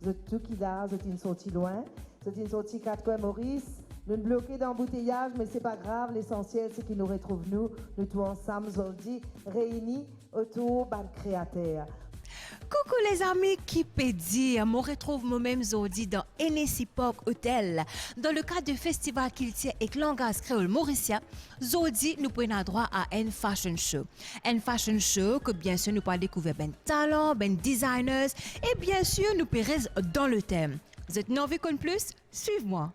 Vous êtes tout qui là, vous êtes une sortie loin. Vous êtes une sortie 4 coins Maurice. Nous nous bloquons d'embouteillage, mais c'est pas grave. L'essentiel, c'est qu'ils nous retrouvent, nous tous ensemble, aujourd'hui, réunis autour d'un créateur. Coucou les amis qui peut dire, me retrouve moi-même aujourd'hui dans Hennessy Park Hotel. Dans le cadre du festival qu'il tient avec langage créole mauricien, aujourd'hui nous prenons droit à un fashion show. Un fashion show que bien sûr nous pourrons découvrir ben talents, ben designers et bien sûr nous pourrons dans le thème. Vous êtes envie qu'on plus? Suive-moi.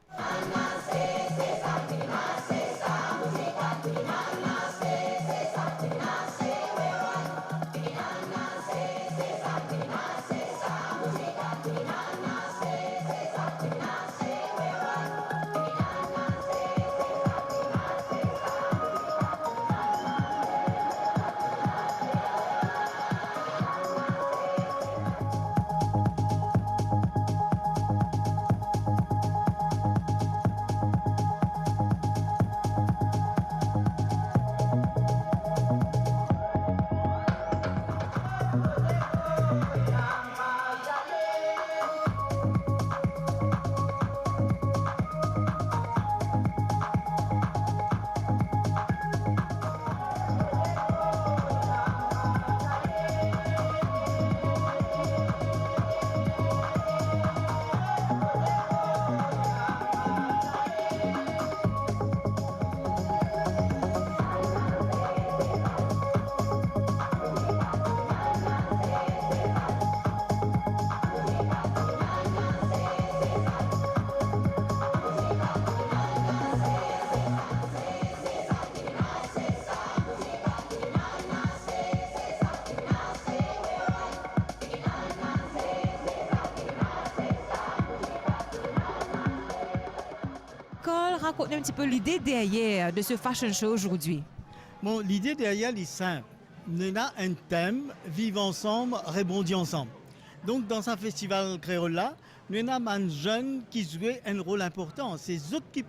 Raconte-nous un petit peu l'idée derrière de ce fashion show aujourd'hui. Bon, l'idée derrière est simple. On a un thème, vivre ensemble, rebondir ensemble. Donc dans ce festival créole-là, nous avons un jeune qui joue un rôle important. C'est eux qui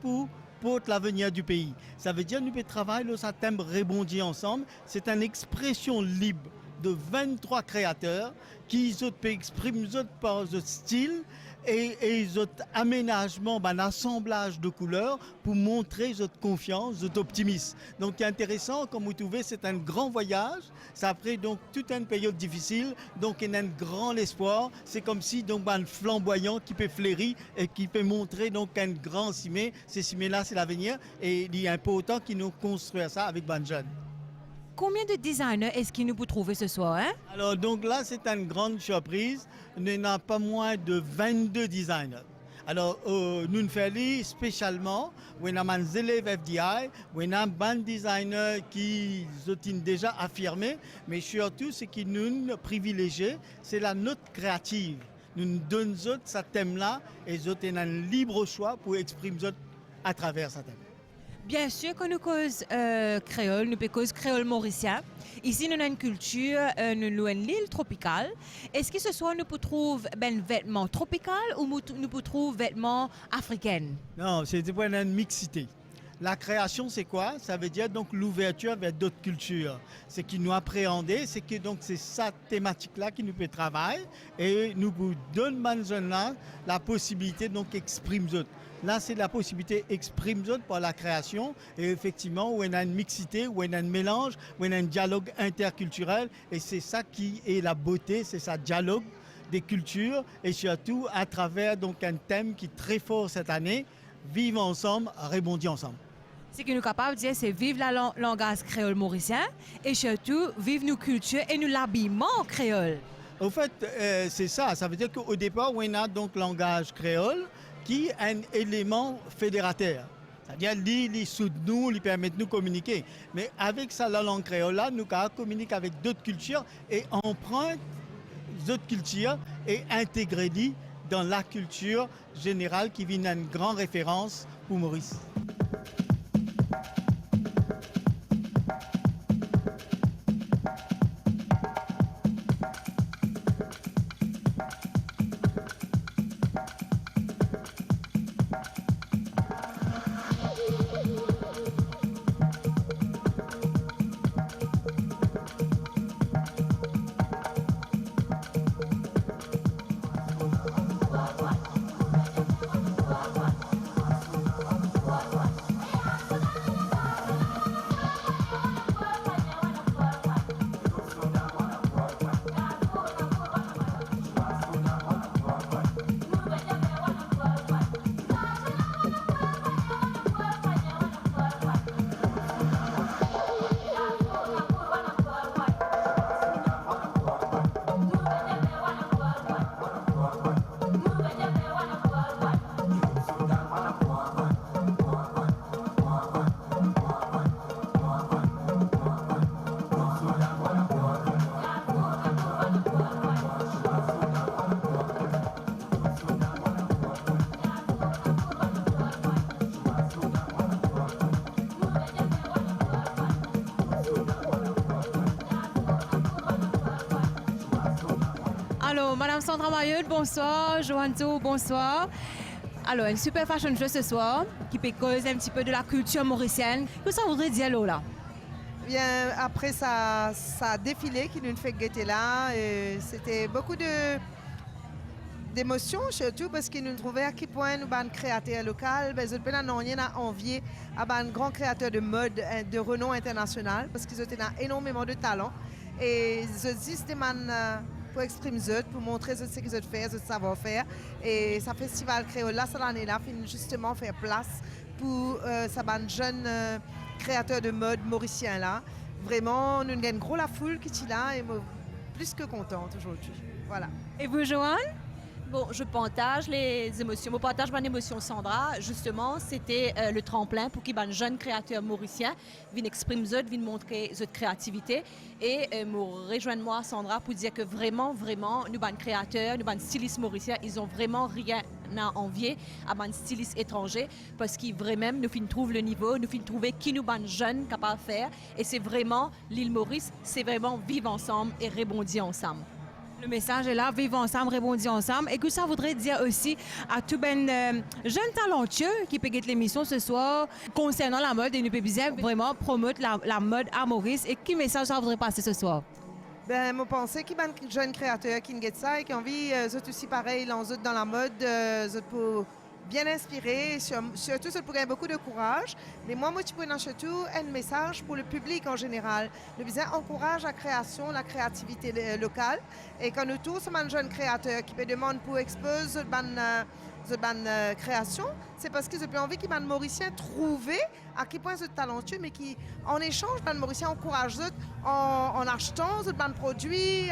portent l'avenir du pays. Ça veut dire que nous pouvons travailler sur ce thème rebondir ensemble. C'est une expression libre de 23 créateurs qui peuvent exprimer par leur style et leur aménagement, un assemblage de couleurs pour montrer votre confiance, votre optimisme. Donc, c'est intéressant, comme vous trouvez, c'est un grand voyage. Ça après donc toute une période difficile, donc il y a un grand espoir. C'est comme si donc un flamboyant qui peut fleurir et qui peut montrer donc un grand cimé. Ces cimés-là, c'est l'avenir et il est important qu'ils nous construisent ça avec ban jeunes. Combien de designers est-ce qu'il nous peut trouver ce soir, hein? Alors donc là, c'est une grande surprise. Nous n'avons pas moins de 22 designers. Alors, nous faisons spécialement, nous avons des élèves FDI, nous avons des designers qui sont déjà affirmés, mais surtout, ce qui nous privilégie, c'est la note créative. Nous nous donnons ce thème-là et nous avons un libre choix pour exprimer à travers ce thème. Bien sûr que nous cause créole, nous cause créole mauricien. Ici, nous avons une culture, nous avons une île tropicale. Est-ce que ce soit nous pouvons trouver ben vêtements tropicaux ou nous pouvons trouver vêtements africains? Non, c'est une mixité. La création, c'est quoi? Ça veut dire donc l'ouverture vers d'autres cultures. Ce qui nous appréhender, c'est que donc c'est cette thématique-là qui nous peut travailler et nous donne maintenant la possibilité donc d'exprimer d'autres. Là, c'est la possibilité d'exprimer d'autres par la création et effectivement où on a une mixité, où on a un mélange, où on a un dialogue interculturel et c'est ça qui est la beauté, c'est ça dialogue des cultures et surtout à travers donc un thème qui est très fort cette année, vivre ensemble, rebondir ensemble. Ce que nous sommes capables de dire, c'est vivre la langage créole mauricien et surtout vivre nos cultures et nous l'habillement créole. Au fait, c'est ça. Ça veut dire qu'au départ, on a donc langage créole qui est un élément fédérateur. C'est-à-dire, il soude nous, il permet de nous communiquer. Mais avec ça, la langue créole-là, nous communiquer avec d'autres cultures et emprunte d'autres cultures et intégrer dans la culture générale qui vient une grande référence pour Maurice. Alors, Madame Sandra Mailleul, bonsoir. Joanto, bonsoir. Alors, une super fashion show ce soir qui peut causer un petit peu de la culture mauricienne. Qu'est-ce que ça voudrait dire là? Bien, après ça défilé qui nous fait guetter là, c'était beaucoup d'émotions, surtout parce qu'ils nous trouvaient à quel point nous, ban créateurs locaux, ben, ils n'ont rien à envier à un grand créateur de mode de renom international parce qu'ils ont énormément de talent. Et je dis, c'était pour exprimer eux, pour montrer ce qu'ils ont fait, ce savoir-faire. Et ce festival créole là, cette année-là, finit justement faire place pour ça jeune créateur de mode mauricien là. Vraiment, nous gagnons gros la foule qui est là et plus que contente aujourd'hui. Voilà. Et vous, Joanne? Bon, je partage les émotions. Je partage mon émotion, Sandra. Justement, c'était le tremplin pour qu'un jeune créateur mauricien vienne exprimer, vienne montrer cette créativité. Et me rejoindre moi, Sandra, pour dire que vraiment, nous, les créateurs, nous, les stylistes mauriciens, ils ont vraiment rien à envier à les stylistes étrangers parce qu'ils vraiment nous trouvent le niveau, nous trouver qui nous, les jeunes, capables de faire. Et c'est vraiment l'île Maurice, c'est vraiment vivre ensemble et rebondir ensemble. Le message est là, vivre ensemble, rebondir ensemble. Et que ça voudrait dire aussi à tout ben jeune talentueux qui peut guetter l'émission ce soir concernant la mode et nous peut bien vraiment promouvoir la mode à Maurice. Et quel message ça voudrait passer ce soir? Ben, je pense qu'il y a un jeune créateur qui guette ça et qui a envie, c'est aussi pareil, dans la mode, pour bien inspiré, surtout ça pour gagner beaucoup de courage. Mais moi, je prends surtout un message pour le public en général. Le business encourage la création, la créativité locale. Et quand nous tous sommes un jeune créateur qui me demande pour exposer cette création, c'est parce qu'ils ont envie qu'ils les Mauriciens trouver à quel point c'est talentueux, mais qui, en échange, les Mauriciens encouragent en achetant ce produits,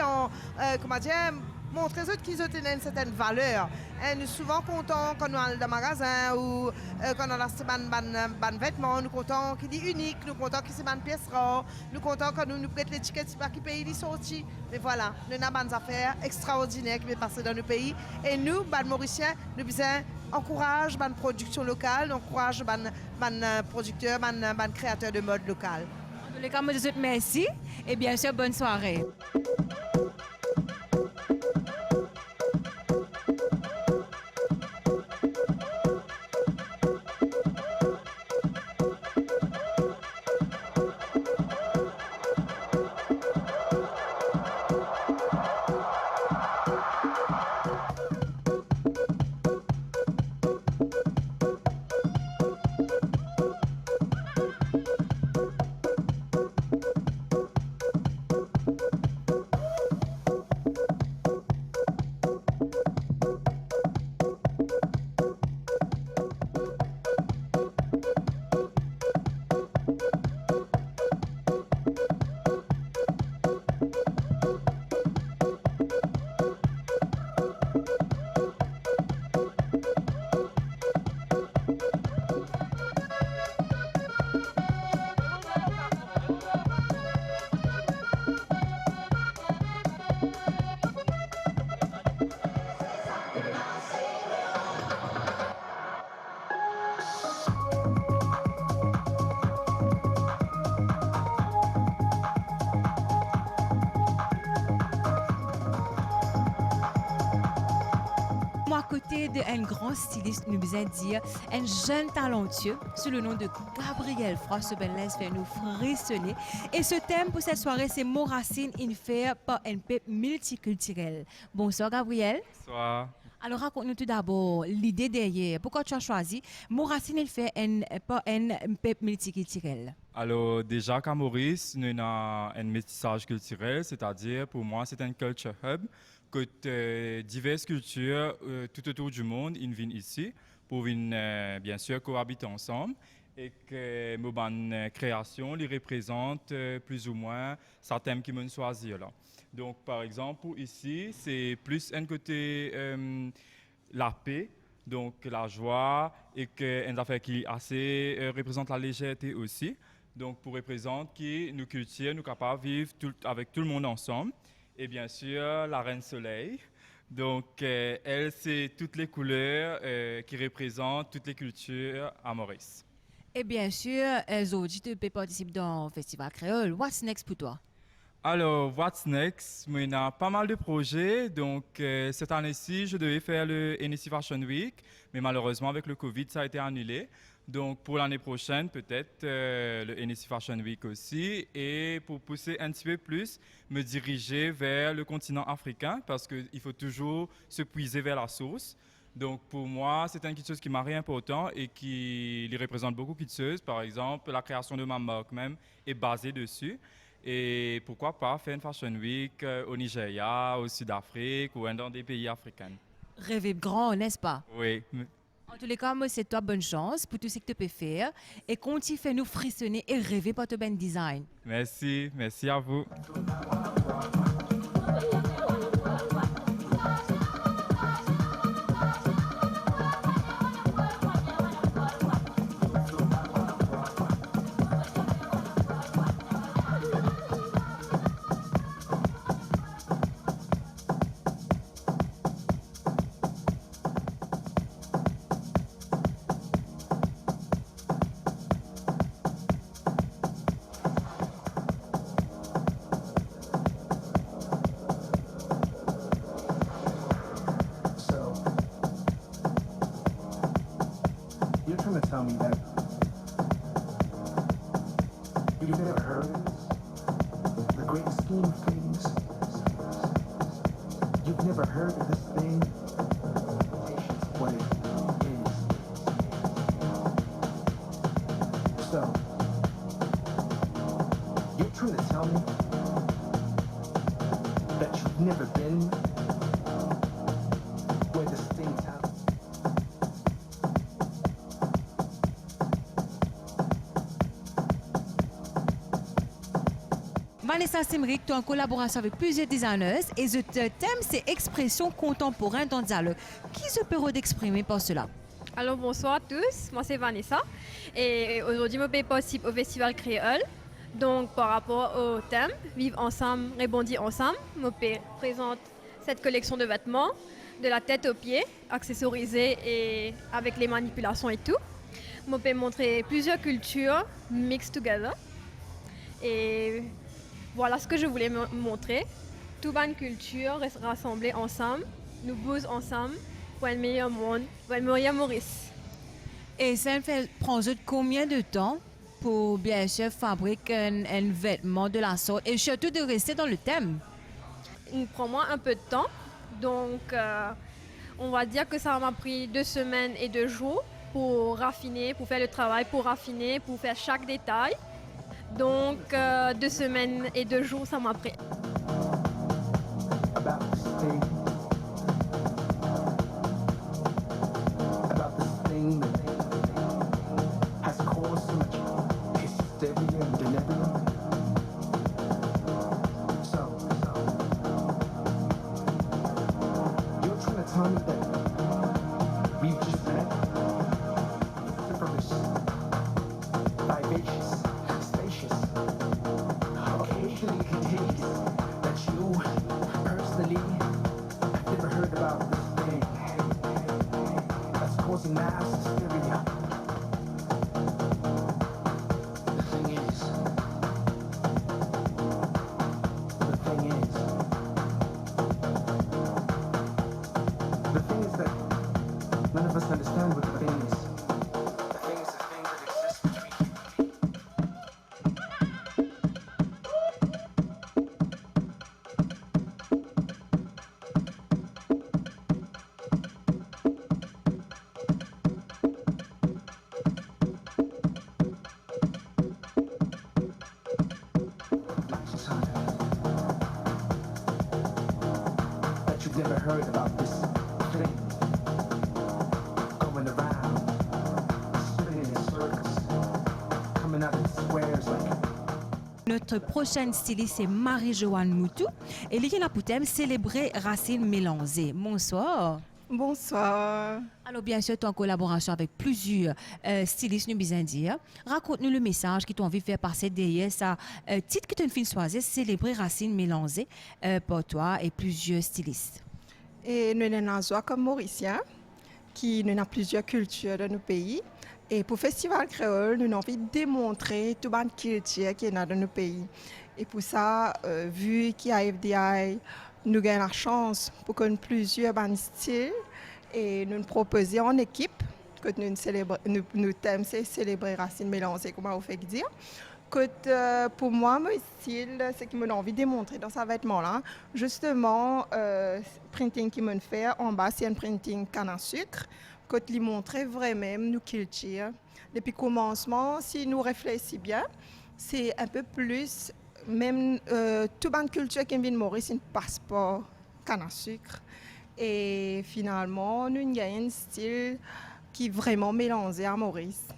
comment dire, montrer qu'ils ont une certaine valeur. Et nous sommes souvent contents quand nous allons dans le magasin ou quand on a des vêtements, nous sommes contents qu'il est unique, nous sommes contents qu'il c'est une pièce rare, nous sommes contents quand nous prêtons l'étiquette par quel pays il est sorti. Mais voilà, nous avons des affaires extraordinaires qui vont passer dans nos pays. Et nous, les Mauriciens, nous encourageons la production locale, nous encourageons les producteurs, les créateurs de mode local. En tous les cas, je vous souhaite merci et bien sûr, bonne soirée. À côté d'un grand styliste, nous besoin dire un jeune talentueux sous le nom de Gabriel Froid, ce bel laisse fait nous frissonner. Et ce thème pour cette soirée, c'est Moracine Infair par NP multiculturel. Bonsoir Gabriel. Bonsoir. Alors raconte-nous tout d'abord l'idée derrière. Pourquoi tu as choisi Moracine Infair par NP multiculturel? Alors déjà qu'à Maurice, nous avons un métissage culturel, c'est-à-dire pour moi c'est un culture hub. Que diverses cultures tout autour du monde viennent ici pour venir, bien sûr cohabiter ensemble et que nos créations les représentent plus ou moins certains qui m'ont choisi là. Donc par exemple ici c'est plus un côté la paix, donc la joie et une affaire qui assez représente la légèreté aussi. Donc pour représenter que nos cultures nous capables de vivre avec tout le monde ensemble. Et bien sûr, la Reine Soleil. Donc, elle, c'est toutes les couleurs qui représentent toutes les cultures à Maurice. Et bien sûr, Zodi, tu peux participer dans le Festival Créole. What's next pour toi? Alors, what's next? Il y a pas mal de projets. Donc, cette année-ci, je devais faire le NSC Fashion Week, mais malheureusement, avec le Covid, ça a été annulé. Donc, pour l'année prochaine, peut-être le NSC Fashion Week aussi. Et pour pousser un petit peu plus, me diriger vers le continent africain parce qu'il faut toujours se puiser vers la source. Donc, pour moi, c'est quelque chose qui m'a important et qui les représente beaucoup Kitseuse. Par exemple, la création de ma marque même est basée dessus. Et pourquoi pas faire une Fashion Week au Nigeria, au Sud-Afrique ou dans des pays africains. Rêver grand, n'est-ce pas? Oui. En tous les cas, moi, c'est toi bonne chance pour tout ce que tu peux faire et continue fait nous frissonner et rêver par ton ben design. Merci, merci à vous. You're trying to tell me that you've never heard the great scheme of things. You've never heard of this thing. Patience, what it is. So, you're trying to tell me that you've never been where this thing's happening. Vanessa Simric, tu es en collaboration avec plusieurs designers et le thème, c'est expression contemporaine dans le dialogue. Qui se peut d'exprimer par cela? Alors bonsoir à tous, moi c'est Vanessa et aujourd'hui je participe au Festival Créole. Donc par rapport au thème Vivre ensemble, rebondir ensemble, je présente cette collection de vêtements de la tête aux pieds, accessorisés et avec les manipulations et tout. Je peux montrer plusieurs cultures mixed together et voilà ce que je voulais montrer. Toute une culture reste rassemblée ensemble, nous bousons ensemble pour un meilleur monde, pour un meilleur Maurice. Et ça prend combien de temps pour bien sûr fabriquer un vêtement de la sorte et surtout de rester dans le thème? Il prend moi un peu de temps, donc on va dire que ça m'a pris 2 semaines et 2 jours pour raffiner, pour faire le travail, pour raffiner, pour faire chaque détail. Donc 2 semaines et 2 jours, ça m'a pris. About this thing that has caused so much hysteria and delirium. So, you're trying to tell me that we've just met from this vivacious, spacious, occasionally contagious, that you personally have never heard about this thing that's causing mass hysteria. The thing is that none of us understand what the thing is. The thing is the thing that exists between you. Lights is on. That you've never heard about this thing going around, spinning in circles, coming out in squares like. Notre prochaine styliste, c'est Marie-Joanne Moutou. Et elle est là pour thème célébrer racines mélangées. Bonsoir. Bonsoir. Alors, bien sûr, tu es en collaboration avec plusieurs stylistes, nous bien dire. Raconte-nous le message qui t'ont envie de faire passer derrière ça. Titre que tu as une choisi, célébrer racines mélangées pour toi et plusieurs stylistes. Et nous sommes comme Mauriciens, qui nous avons plusieurs cultures dans nos pays. Et pour le Festival Créole, nous avons envie de démontrer toute la culture qui est dans nos pays. Et pour ça, vu qu'il y a FDI, nous avons la chance pour qu'on plusieurs styles et nous proposer en équipe, que nous thème c'est célébrer racines mélangées, comment vous faites dire. Que pour moi, mon style, ce qui m'a envie de démontrer dans ce vêtement-là, justement, printing qui m'a fait en bas, c'est un printing canne à sucre, que lui montrer vraiment nous culture. Depuis le commencement, si nous réfléchissons bien, c'est un peu plus, même toute bonne culture qui vient de Maurice, c'est un passeport canne à sucre. Et finalement, nous avons un style qui est vraiment mélangé à Maurice.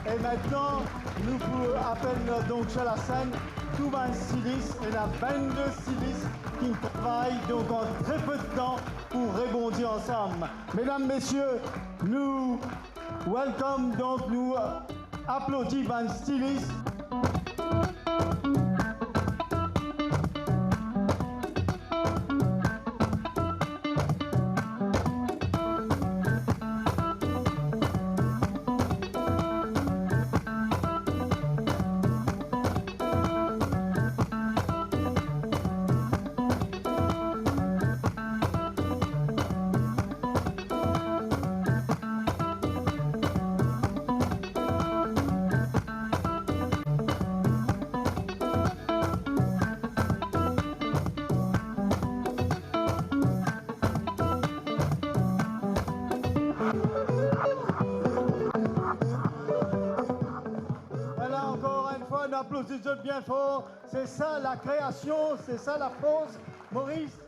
Et maintenant, nous appelons donc sur la scène tout un styliste et la 22 stylistes qui travaillent donc en très peu de temps pour rebondir ensemble. Mesdames, Messieurs, nous welcome, donc nous applaudissons un styliste. Applaudissez bien fort, c'est ça la création, c'est ça la force. Maurice,